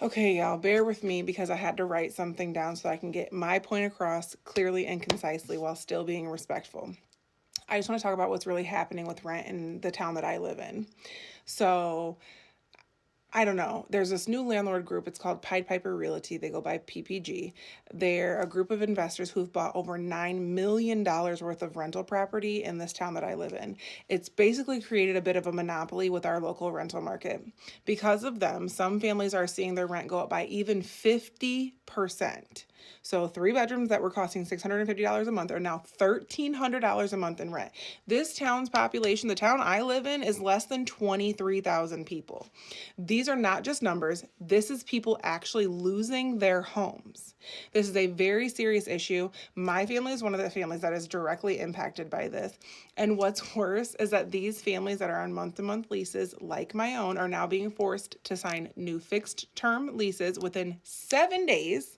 Okay, y'all, bear with me because I had to write something down so I can get my point across clearly and concisely while still being respectful. I just want to talk about what's really happening with rent in the town that I live in. So, I don't know. There's this new landlord group. It's called Pied Piper Realty. They go by PPG. They're a group of investors who've bought over $9 million worth of rental property in this town that I live in. It's basically created a bit of a monopoly with our local rental market. Because of them, some families are seeing their rent go up by even 50%. So 3 bedrooms that were costing $650 a month are now $1,300 a month in rent. This town's population, the town I live in, is less than 23,000 people. These are not just numbers. This is people actually losing their homes. This is a very serious issue. My family is one of the families that is directly impacted by this. And what's worse is that these families that are on month-to-month leases, like my own, are now being forced to sign new fixed-term leases within 7 days.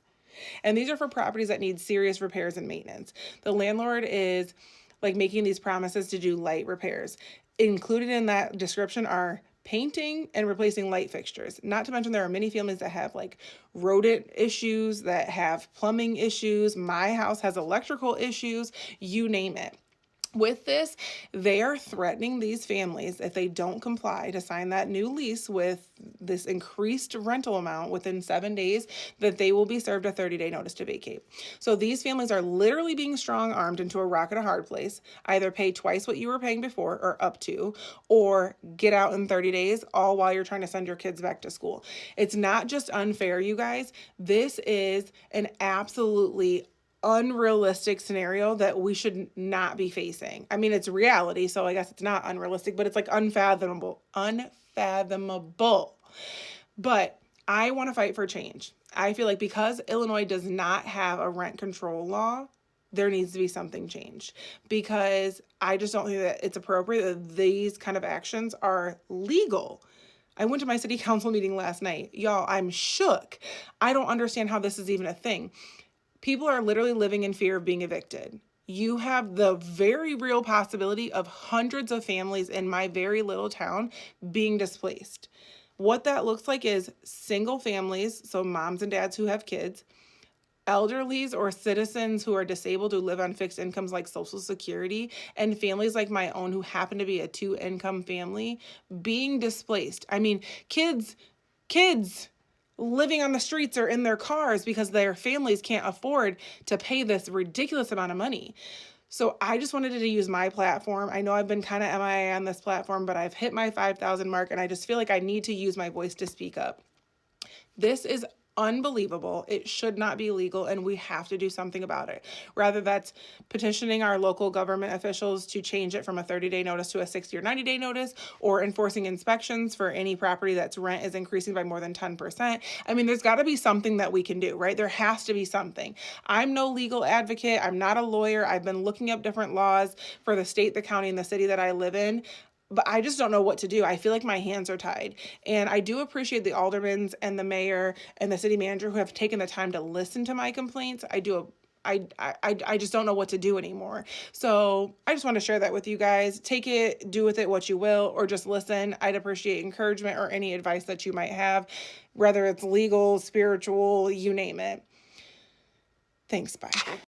And these are for properties that need serious repairs and maintenance. The landlord is like making these promises to do light repairs. Included in that description are painting and replacing light fixtures. Not to mention there are many families that have like rodent issues, that have plumbing issues. My house has electrical issues, you name it. With this, they are threatening these families if they don't comply to sign that new lease with this increased rental amount within 7 days, that they will be served a 30-day notice to vacate. So these families are literally being strong-armed into a rock and a hard place. Either pay twice what you were paying before or up to, or get out in 30 days, all while you're trying to send your kids back to school. It's not just unfair, you guys. This is an absolutely unrealistic scenario that we should not be facing. I mean, it's reality, so I guess it's not unrealistic, but it's like unfathomable. Unfathomable. But I want to fight for change. I feel like because Illinois does not have a rent control law, there needs to be something changed, because I just don't think that it's appropriate that these kind of actions are legal. I went to my city council meeting last night. Y'all, I'm shook. I don't understand how this is even a thing. People are literally living in fear of being evicted. You have the very real possibility of hundreds of families in my very little town being displaced. What that looks like is single families, so moms and dads who have kids, elderlies or citizens who are disabled who live on fixed incomes like Social Security, and families like my own who happen to be a 2-income family being displaced. I mean, kids living on the streets or in their cars because their families can't afford to pay this ridiculous amount of money. So I just wanted to use my platform. I know I've been kind of MIA on this platform, but I've hit my 5,000 mark, and I just feel like I need to use my voice to speak up. This is unbelievable. It should not be legal, and we have to do something about it. Rather that's petitioning our local government officials to change it from a 30-day notice to a 60 or 90-day notice, or enforcing inspections for any property that's rent is increasing by more than 10%. I mean, there's got to be something that we can do, right? There has to be something. I'm no legal advocate. I'm not a lawyer. I've been looking up different laws for the state, the county, and the city that I live in, but I just don't know what to do. I feel like my hands are tied. And I do appreciate the aldermans and the mayor and the city manager who have taken the time to listen to my complaints. I just don't know what to do anymore. So I just want to share that with you guys. Take it, do with it what you will, or just listen. I'd appreciate encouragement or any advice that you might have, whether it's legal, spiritual, you name it. Thanks, bye.